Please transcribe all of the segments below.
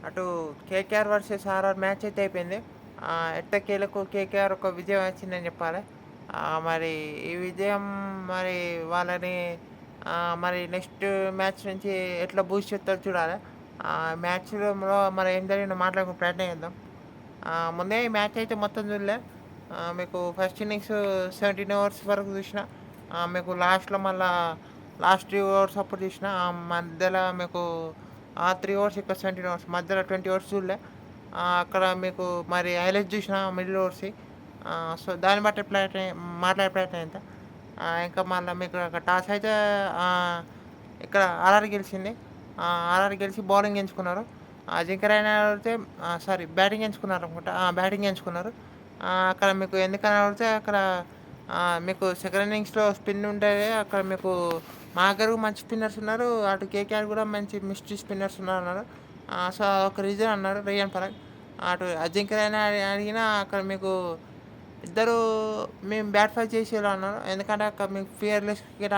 అటు KKR versus RR match అయితే అయిపోయింది. ఎట్టకేలకు కేకేఆర్ ఒక విజయం వచ్చిందని చెప్పాలి. మరి ఈ విజయం మరి వాళ్ళని మరి నెక్స్ట్ మ్యాచ్ నుంచి ఎట్లా బూస్ట్ చేస్తారో చూడాలి. మ్యాచ్‌లో మరి ఏం జరిగిందో మాట్లాడుకునే ప్రయత్నం చేద్దాం. ముందే ఈ మ్యాచ్ అయితే మొత్తం చూడలే. మీకు ఫస్ట్ ఇన్నింగ్స్ 17 ఓవర్స్ వరకు చూసిన. మీకు లాస్ట్‌లో మళ్ళా లాస్ట్ 3 ఓవర్స్ అప్పుడు చూసిన. మధ్యలో మీకు 3 ఓవర్స్ ఇక్కడ 17 ఓవర్స్ మధ్యలో 20 ఓవర్స్ చూడలే. అక్కడ మీకు మరి హైలైట్స్ చూసిన మిడిల్ ఓవర్స్‌యి. సో, దాన్ని బట్టి మాట్లాడే ప్రయత్నం చేద్దాం. ఇంకా మళ్ళా మీకు అక్కడ టాస్ అయితే ఇక్కడ ఆర్ఆర్ గెలిచింది. ఆర్ఆర్ గెలిచి బౌలింగ్ ఎంచుకున్నారు. అజింక్య రహానే అయితే సారీ బ్యాటింగ్ ఎంచుకున్నారనుకుంటా. బ్యాటింగ్ ఎంచుకున్నారు. అక్కడ మీకు ఎందుకని అడిగితే అక్కడ మీకు సెకండ్ ఇన్నింగ్స్‌లో స్పిన్ ఉంటది. అక్కడ మీకు మాగరు మంచి స్పిన్నర్స్ ఉన్నారు. అటు కేకేఆర్ కూడా మంచి మిస్ట్రీ స్పిన్నర్స్ ఉన్నారన్నారు. సో, అదొక రీజన్ అన్నారు రియాన్ పరాగ్. అటు అజింక్య రహానే అడిగినా అక్కడ మీకు ఇద్దరు మేము బ్యాట్ ఫైట్ చేసేలా అన్నారు. ఎందుకంటే అక్కడ మీకు ఫియర్‌లెస్ క్రికెట్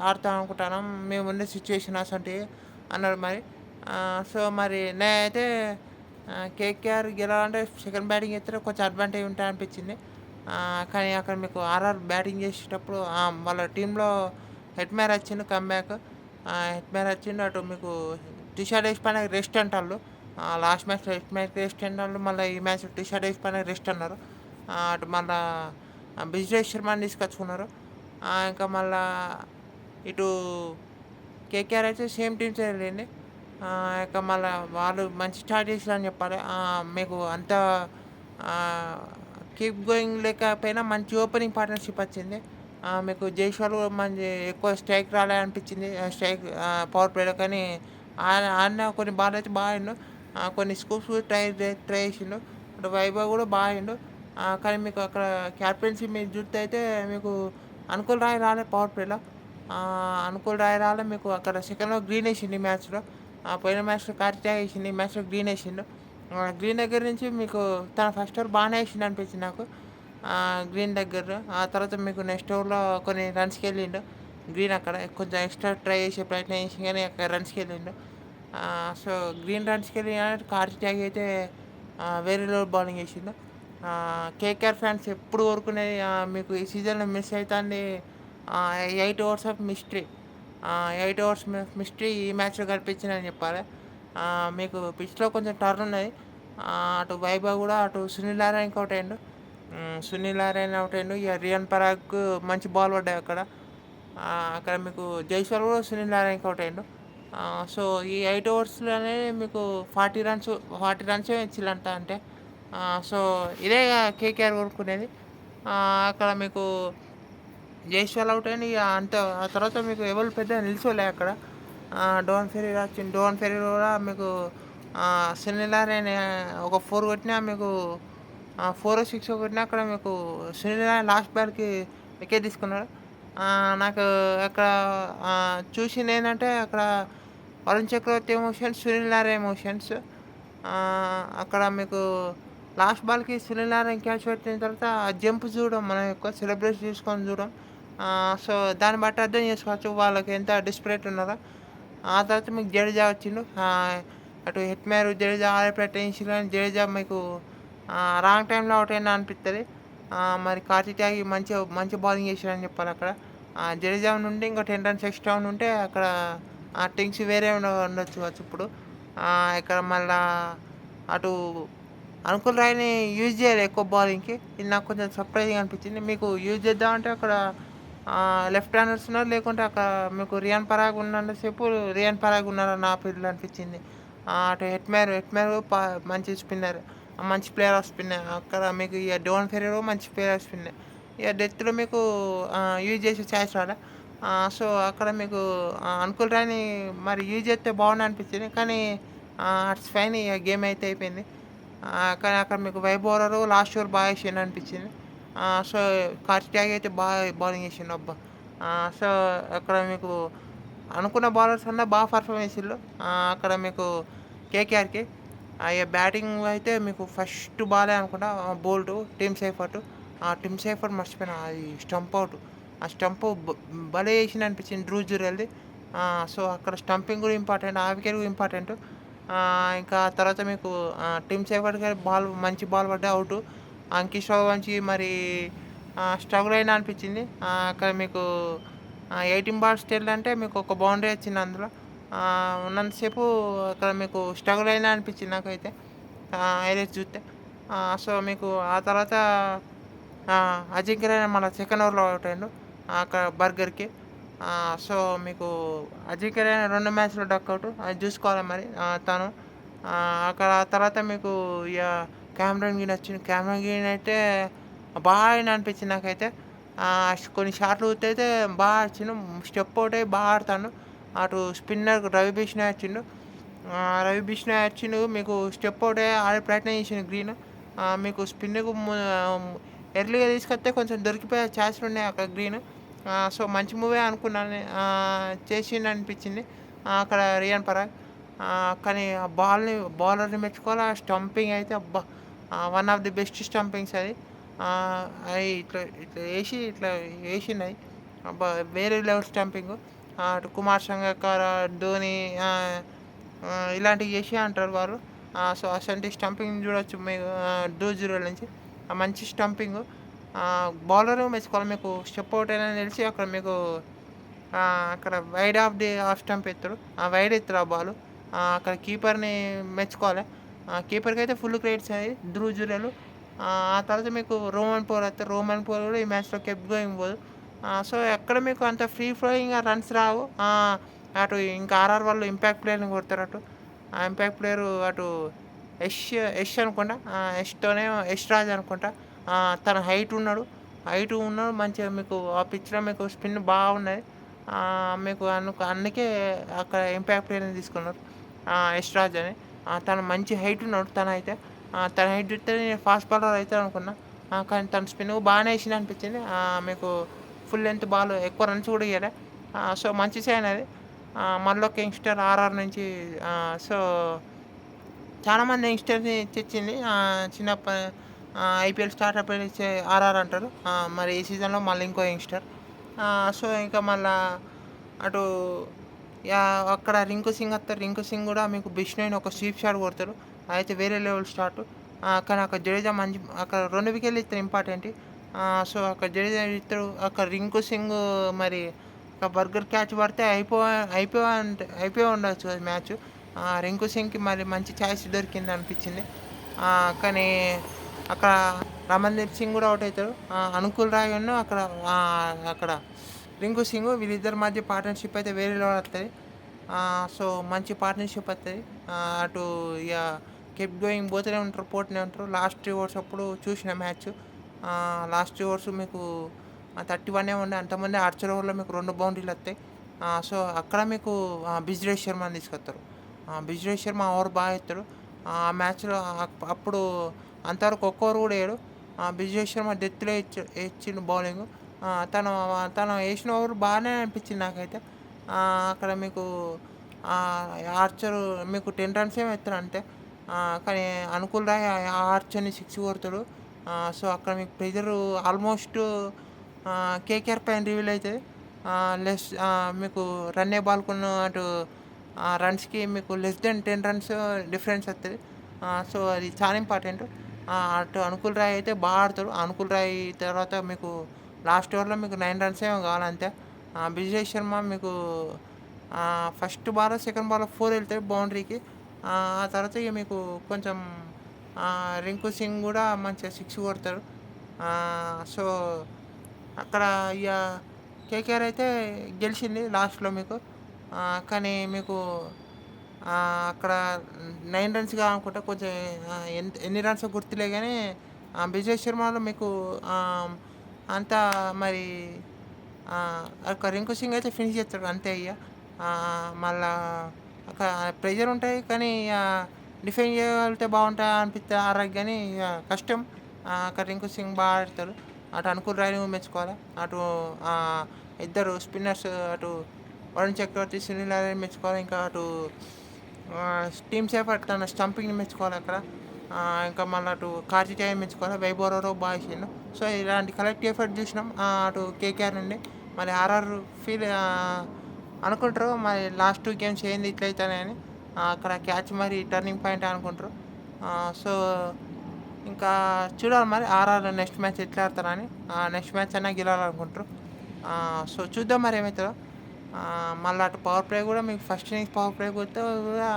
ఆడతాం అనుకుంటున్నాం. మేముండే సిచ్యుయేషన్ అసంటిది అన్నారు మరి. సో, మరి నేనైతే కేకేఆర్ గెలవాలంటే సెకండ్ బ్యాటింగ్ ఎత్తే కొంచెం అడ్వాంటేజ్ ఉంటది అనిపించింది. కానీ అక్కడ మీకు ఆర్ఆర్ బ్యాటింగ్ చేసేటప్పుడు వాళ్ళ టీమ్‌లో హెట్‌మేర్ వచ్చిండు కమ్‌బ్యాక్. హెట్‌మేర్ వచ్చిండు. అటు మీకు టిషా డేస్‌పైన రెస్ట్ అంటాళ్ళు. లాస్ట్ మ్యాచ్‌లో హెట్‌మేర్‌కి రెస్ట్ అన్నాళ్ళు. మళ్ళీ ఈ మ్యాచ్‌లో టిషా డేస్‌పైన రెస్ట్ అన్నారు. అటు మళ్ళా బ్రిజ్‌వేష్ శర్మని తీసుకొచ్చుకున్నారు. ఇంకా మళ్ళా ఇటు కేకేఆర్ అయితే సేమ్ టీమ్సే ఎళ్ళింది. ఇక మళ్ళా వాళ్ళు మంచి స్టార్ట్ చేసిర్రని చెప్పాలి. మీకు అంత ఆహ్, కీప్ గోయింగ్ లేకపోయినా మంచి ఓపెనింగ్ పార్ట్నర్‌షిప్ వచ్చింది. మీకు జైస్వాల్ కూడా మంచి ఎక్కువ స్ట్రైక్ రాలే అనిపించింది. స్ట్రైక్ పవర్ ప్లేలో కానీ ఆడిన కొన్ని బాల్ అయితే బా ఆడిండు. కొన్ని స్కూప్స్ కూడా ట్రై చేసిండు. అటు వైభవ్ కూడా బా ఆడిండు. కానీ మీకు అక్కడ క్యాప్టెన్సీ మీరు చూస్తే అయితే మీకు అనుకుల్ రాయ్ రాలే పవర్ ప్లేలో. అనుకుల్ రాయ్ రాలే. మీకు అక్కడ సెకండ్‌లో గ్రీన్ ఏసిండు ఈ మ్యాచ్‌లో. పోయిన మ్యాచ్‌లో కార్తిక్ ఏసిండు. ఈ మ్యాచ్‌లో గ్రీన్ ఏసిండు. గ్రీన్ దగ్గర నుంచి మీకు తన ఫస్ట్ ఓవర్ బానే ఏసిండు అనిపించింది నాకు. గ్రీన్ దగ్గర. ఆ తర్వాత మీకు నెక్స్ట్ ఓవర్‌లో కొన్ని రన్స్‌కెళ్ళిండు. గ్రీన్ అక్కడ కొంచెం ఎక్స్ట్రా ట్రై చేసే ప్రయత్నం చేసిండు గానీ అక్కడ రన్స్‌కెళ్ళిండు. సో, గ్రీన్ రన్స్‌కెళ్ళి కార్తిక్ అయితే వేరే లెవెల్ బౌలింగ్ ఏసిండు. కేకేఆర్ ఫ్యాన్స్ ఎప్పుడు కోరుకునేది మీకు ఈ సీజన్‌లో మిస్ అయితాంది 8 overs of mystery. 8 overs mystery ఈ మ్యాచ్‌లో కనిపించిందని చెప్పాలి. మీకు పిచ్‌లో కొంచెం టర్న్ ఉన్నది. అటు వైభవ్ కూడా అటు సునీల్ నారాయణకి ఔట్ అయ్యిండు. సునీల్ నారాయణ ఔట్ అయ్యిండు. ఇక రియాన్ పరాగ్‌కు మంచి బాల్ పడ్డాయి అక్కడ. అక్కడ మీకు జైస్వాల్ కూడా సునీల్ నారాయణకి ఔట్ అయ్యిండు. సో, ఈ 8 ఓవర్స్‌లోనే మీకు 40 రన్సే ఇచ్చిల్లంట అంటే. సో, ఇదే కేకేఆర్ కోరుకునేది. అక్కడ మీకు జైస్వాల్ ఔట్ అయ్యిండు. ఇక అంత ఆ తర్వాత మీకు ఎవరు పెద్దగా నిల్చోలే అక్కడ. డోన్ ఫెరీరా వచ్చిండు. డోన్ ఫెరీరా కూడా మీకు సునీల్ నారాయణ ఒక 4 కొట్టినా మీకు 4 6 కొట్టినా అక్కడ మీకు సునీల్ నారాయణ లాస్ట్ బాల్‌కి వికెట్ తీసుకున్నాడు. నాకు అక్కడ చూసిందేంటంటే అక్కడ వరుణ్ చక్రవర్తి ఎమోషన్స్, సునీల్ నారాయణ ఎమోషన్స్. అక్కడ మీకు లాస్ట్ బాల్‌కి సునీల్ నారాయణ క్యాచ్ పట్టిన తర్వాత ఆ జంప్ చూడడం మనం ఎక్కువ సెలబ్రేట్ చేసుకొని చూడం. సో, దాన్ని బట్టి అర్థం చేసుకోవచ్చు వాళ్ళకి ఎంత డెస్పరేట్ ఉన్నారో. ఆ తర్వాత మీకు జడేజా వచ్చిండు. అటు హెట్‌మేర్, జడేజా ఆడే ప్రయత్నం చేసిండ్రు కానీ జడేజా మీకు రాంగ్ టైమ్‌లో ఔట్ అయిండు అనిపిత్తది. మరి కార్తిక్ త్యాగి మంచి బౌలింగ్ చేసిండని చెప్పాలక్కడ. జడేజా నుండి ఇంకో 10 రన్స్ ఎక్స్ట్రా ఉండుంటే అక్కడ థింగ్స్ వేరే ఉండొచ్చు ఇప్పుడు. ఇక్కడ మళ్ళా అటు అనుకుల్ రాయ్‌ని యూజ్ చేయలే ఎక్కువ బౌలింగ్‌కి. ఇది నాకు కొంచెం సర్ప్రైజింగ్ అనిపించింది. మీకు యూజ్ చేద్దామంటే అక్కడ లెఫ్ట్ హ్యాండర్స్ ఉన్నారు. లేకుంటే అక్కడ మీకు రియాన్ పరాగ్ ఉన్నంత సేపు రియాన్ పరాగ్ ఉన్నారని నా ఫీల్‌లో అనిపించింది. అటు హెట్‌మేర్ మంచి స్పిన్నర్. మంచి ప్లేయర్ ఆఫ్ స్పిన్నర్. అక్కడ మీకు ఇక డోన్ ఫెరీరా మంచి ప్లేయర్ ఆఫ్ స్పిన్నర్. ఇక డెత్‌లో మీకు యూజ్ చేసే ఛాన్స్ రాలే. సో, అక్కడ మీకు అనుకుల్ రాయ్‌ని మరి యూజ్ చేస్తే బాగుండు అనిపించింది. కానీ ఇట్స్ ఫైన్ ఇక గేమ్ అయితే అయిపోయింది. కానీ అక్కడ మీకు వైభవ్ బౌలరు లాస్ట్ ఓవర్ బాగా ఏసిండు అనిపించింది. సో, కార్తిక్ త్యాగి అయితే బాగా బౌలింగ్ ఏసిండు అబ్బా! సో, అక్కడ మీకు అనుకున్న బౌలర్స్ అందరూ బాగా పర్ఫార్మ్ చేసిల్లు. అక్కడ మీకు కేకేఆర్‌కి. ఇగ బ్యాటింగ్ అయితే మీకు ఫస్ట్ బాలే అనుకుంటా బోల్ట్ టిమ్ సేఫర్ట్. టిమ్ సేఫర్ట్ మర్చిపోయినా అది స్టంప్ ఔట్. ఆ స్టంప్ భలే ఏసిండు అనిపించింది ధ్రువ్ జురెల్‌ది. సో, అక్కడ స్టంపింగ్ కూడా ఇంపార్టెంట్. ఆ వికెట్ కూడా ఇంపార్టెంట్. ఇంకా తర్వాత మీకు టిమ్ సేఫర్డ్ గారి మంచి బాల్ పడ్డా ఔటు. అంకిష్ రవంచి మరి స్ట్రగుల్ అయినా అనిపించింది. అక్కడ మీకు 18 బాల్స్ 10 అంటే మీకు ఒక బౌండరీ వచ్చింది అందులో. ఉన్నంతసేపు అక్కడ మీకు స్ట్రగుల్ అయినా అనిపించింది నాకైతే హైలైట్స్ చూస్తే. సో, మీకు ఆ తర్వాత అజింక్య రహానే మళ్ళా సెకండ్ ఓవర్‌లో ఔట్ అయిండు. అక్కడ బర్గర్‌కి. సో, మీకు అజింక్య రహానే 2 మ్యాచ్‌లో డకౌట్. అది చూసుకోవాలి మరి తను. అక్కడ ఆ తర్వాత మీకు ఇగ క్యామరన్ గ్రీన్ వచ్చిండు. క్యామరన్ గ్రీన్ అయితే బాగా ఆడిండు అనిపించింది నాకైతే. కొన్ని షాట్లు అయితే బాగా ఆడిచిండు. స్టెప్ ఔట్ అయ్యి బాగా ఆడుతాండు. అటు స్పిన్నర్ రవి బిష్నాయ్ వచ్చిండు. రవి బిష్నాయ్ వచ్చిండు. మీకు స్టెప్ ఔట్ అయ్యి ఆడే ప్రయత్నం చేసిండు గ్రీన్. మీకు స్పిన్‌కు ఎర్లీగా తీసుకొస్తే కొంచెం దొరికిపోయే ఛాన్స్‌లున్నాయి అక్కడ గ్రీన్. సో, మంచి మూవే అనుకున్నాను. చేసిండు అనిపించింది. అక్కడ రియాన్ పరాగ్. కానీ ఆ బౌలర్‌ని మెచ్చుకోవాలి. ఆ స్టంపింగ్ అయితే అబ్బా! One of the best stumpings అది. అయి ఇట్లా ఇట్లా ఇట్లా ఏసిండయి. అబ్బా! వేరే లెవెల్ స్టంపింగు. అటు కుమార్ సంగక్కర, ధోని ఇలాంటివి చేసి అంటారు వాళ్ళు. సో, అసంటి స్టంపింగ్ చూడొచ్చు మీరు 2-0 నుంచి. మంచి స్టంపింగు. బౌలరు మెచ్చుకోవాలి. మీకు స్టెప్ ఔట్ అయినా తెలిసి అక్కడ మీకు అక్కడ వైడ్ ఆఫ్ స్టంప్ ఎత్తాడు. వైడ్ ఎత్తాడు ఆ బాలు. అక్కడ కీపర్‌ని మెచ్చుకోవాలి. కీపర్‌కి అయితే ఫుల్ క్రెడిట్స్ అయి ధ్రువ్ జురేల్. ఆ తర్వాత మీకు రోమన్ పోర్ వస్తే రోమన్ పోర్ కూడా ఈ మ్యాచ్‌లో కెప్ట్ గోయింగ్ పోదు. సో, ఎక్కడ మీకు అంత ఫ్రీ ఫ్లోయింగ్‌గా రన్స్ రావు. అటు ఇంకా ఆర్ఆర్ వాళ్ళు ఇంపాక్ట్ ప్లేయర్‌ని కొడతారు అటు. ఆ ఇంపాక్ట్ ప్లేయరు అటు యష్ యష్ అనుకుంటా. యష్ రాజ్ అనుకుంటా. తను హైట్ ఉన్నాడు. మంచిగా మీకు ఆ పిచ్‌లో మీకు స్పిన్ బాగున్నది. మీకు అందుకే అక్కడ ఇంపాక్ట్ ప్లేయర్‌ని తీసుకున్నారు. యష్ రాజ్ అని. తను మంచి హైట్ ఉన్నాడు తనైతే. తన హైట్ చూస్తే నేను ఫాస్ట్ బౌలర్ అయితాడనుకున్నా. కానీ తన స్పిన్ బాగానే ఏసిండు అనిపించింది. మీకు ఫుల్ లెంత్ బాల్ ఎక్కువ రన్స్ కూడా ఇయ్యలే. సో, మంచి సైన్ అది. మళ్ళొక యంగ్‌స్టర్ ఆర్ఆర్ నుంచి సో, చాలామంది యంగ్‌స్టర్స్‌ని తెచ్చింది. ఐపీఎల్ స్టార్ట్ ఇచ్చే ఆర్ఆర్ అంటారు. మరి ఈ సీజన్‌లో మళ్ళీ ఇంకో యంగ్‌స్టర్. సో, ఇంకా మళ్ళా అటు అక్కడ రింకు సింగ్ వస్తారు. రింకు సింగ్ కూడా మీకు బిష్నోయ్‌ని ఒక స్వీప్ షాట్ కొడతాడు. అదైతే వేరే లెవెల్ షాటు. కానీ అక్కడ జడేజా అక్కడ 2 వికెట్లు ఇస్తారు ఇంపార్టెంట్‌వి. సో, అక్కడ జడేజా ఇస్తాడు. అక్కడ రింకు సింగ్ మరి ఒక బర్గర్ క్యాచ్ పడితే అయిపోయి ఉండొచ్చు అది మ్యాచ్. రింకు సింగ్‌కి మరి మంచి ఛాయిస్ దొరికింది అనిపించింది. కానీ అక్కడ రమణ్‌దీప్ సింగ్ కూడా అవుట్ అవుతాడు. అనుకుల్ రాయ్ అక్కడ రింకు సింగ్ వీళ్ళిద్దరి మధ్య పార్ట్నర్‌షిప్ అయితే వేరే లెవెల్ వస్తది. సో, మంచి పార్ట్నర్‌షిప్ వస్తది. అటు ఇగ కీప్ గోయింగ్ పోతూనే ఉంటారు. పోతూనే ఉంటారు. లాస్ట్ ఓవర్స్ అప్పుడు చూసిన మ్యాచ్. లాస్ట్ ఓవర్స్ మీకు 31 ఉండే. అంతకుముందే ఆర్చర్ ఓవర్‌లో మీకు 2 బౌండరీలు వస్తాయి. సో, అక్కడ మీకు బిజ్రేష్ శర్మని తీసుకొస్తారు. బిజ్రేష్ శర్మ ఓవర్ బాగా ఎత్తాడు. ఆ మ్యాచ్‌లో అప్పుడు అంతవరకు ఒక్క ఓవర్ కూడా ఎయడు. బిజ్రేష్ శర్మ డెత్‌లో ఇచ్చిండు బౌలింగు. తను తను ఏసిన ఓవర్ బాగానే అనిపించింది నాకైతే. అక్కడ మీకు ఆర్చర్ మీకు 10 రన్స్ ఏమో ఎత్తాడు అంతే. కానీ అనుకూల్ రాయ్ ఆర్చర్‌ని 6 కొడతాడు. సో, అక్కడ మీకు ప్రెజరు ఆల్మోస్ట్ కేకేఆర్ పైన రివీల్ అయితది. మీకు రన్నే బాల్‌కును అటు రన్స్‌కి మీకు లెస్ దెన్ 10 రన్స్ డిఫరెన్స్ వస్తది. సో, అది చాలా ఇంపార్టెంట్. అటు అనుకూల్ రాయ్ అయితే బాగా ఆడతాడు. అనుకూల్ రాయ్ తర్వాత మీకు లాస్ట్ ఓవర్‌లో మీకు 9 రన్స్ ఏమో కావాలి అంతే. బిజ్రేష్ శర్మ మీకు ఫస్ట్ బాలో, సెకండ్ బాలో 4 వెళ్తాయి బౌండరీకి. ఆ తర్వాత ఇక మీకు కొంచెం రింకు సింగ్ కూడా మంచిగా 6 కొడతాడు. సో, అక్కడ ఇక కేకేఆర్ అయితే గెలిచింది లాస్ట్‌లో మీకు. కానీ మీకు అక్కడ 9 రన్స్ కాదనుకుంటా కొంచెం ఎన్ని రన్సో గుర్తులే గానీ బిజయ్ శర్మలో మీకు అంతా మరి ఒక రింకు సింగ్ అయితే ఫినిష్ చేస్తాడు అంతే ఇక. మళ్ళా అక్కడ ప్రెషర్ ఉంటాయి కానీ డిఫెండ్ చేయగలిగితే బాగుంటుంది అనిపిస్తే ఆర్ఆర్‌కి కానీ ఇక కష్టం. అక్కడ రింకు సింగ్ బాగా ఆడతాడు. అటు అనుకూల్ రాయ్‌ని మెచ్చుకోవాలి. అటు ఇద్దరు స్పిన్నర్స్ అటు వరుణ్ చక్రవర్తి, సునీల్ నారాయణ మెచ్చుకోవాలి. ఇంకా అటు టీమ్ సేఫర్డ్ తన స్టంపింగ్‌ని మెచ్చుకోవాలి అక్కడ. ఇంకా మళ్ళీ అటు కార్తికేయన్ మెచ్చుకోవాలి. వైభవ్ రావు బాగా చేసిండు. సో, ఇలాంటి కలెక్టివ్ ఎఫర్ట్ చూసినాం అటు కేకేఆర్ నుండి. మరి ఆర్ఆర్ అనుకుంటారు మరి లాస్ట్ 2 గేమ్స్ ఏంది ఇట్లా అవుతున్నాయని. అక్కడ క్యాచ్ మరి టర్నింగ్ పాయింట్ అనుకుంటారు. సో, ఇంకా చూడాలి మరి ఆర్ఆర్ నెక్స్ట్ మ్యాచ్ ఎట్లా ఆడతారని. నెక్స్ట్ మ్యాచ్ అన్నా గెలవాలనుకుంటారు. సో, చూద్దాం మరి ఏమవుతుందో. మళ్ళీ అటు పవర్ ప్లే కూడా మీకు ఫస్ట్ ఇన్నింగ్స్ పవర్ ప్లే కొడితే కూడా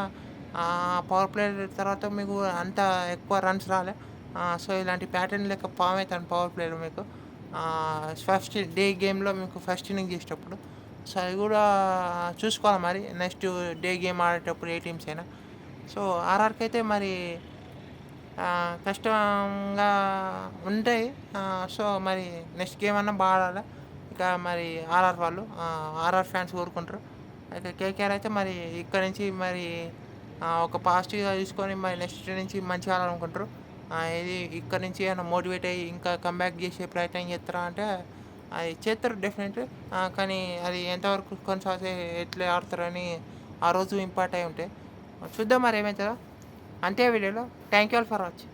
పవర్ ప్లే తర్వాత మీకు అంత ఎక్కువ రన్స్ రాలే. సో, ఇలాంటి ప్యాటర్న్ లెక్క ఫామ్ అవుతాను పవర్ ప్లేలో మీకు. ఫస్ట్ డే గేమ్లో మీకు ఫస్ట్ ఇన్నింగ్ చేసేటప్పుడు. సో, అది కూడా చూసుకోవాలి మరి నెక్స్ట్ డే గేమ్ ఆడేటప్పుడు ఏ టీమ్స్ అయినా. సో, ఆర్ఆర్‌కి అయితే మరి కష్టంగా ఉంటాయి. సో, మరి నెక్స్ట్ గేమ్ అన్నా బాగా ఆడాలి. ఇక మరి ఆర్ఆర్ వాళ్ళు ఆర్ఆర్ ఫ్యాన్స్ కోరుకుంటారు. అయితే కేకేఆర్ అయితే మరి ఇక్కడ నుంచి మరి ఒక పాజిటివ్‌గా తీసుకొని మరి నెక్స్ట్ నుంచి మంచిగా ఆడాలనుకుంటారు. ఇది ఇక్కడ నుంచి ఏమైనా మోటివేట్ అయ్యి ఇంకా కమ్‌బ్యాక్ చేసే ప్రయత్నం చేస్తారా అంటే అది చేస్తారు డెఫినెట్‌లీ. కానీ అది ఎంతవరకు కొనసాగుతాయి, ఎట్లా ఆడతారని ఆ రోజు ఇంపార్ట్ అయి ఉంటాయి. చూద్దాం మరి ఏమవుతుందో. అంతే వీడియోలో. Thank you all for watching.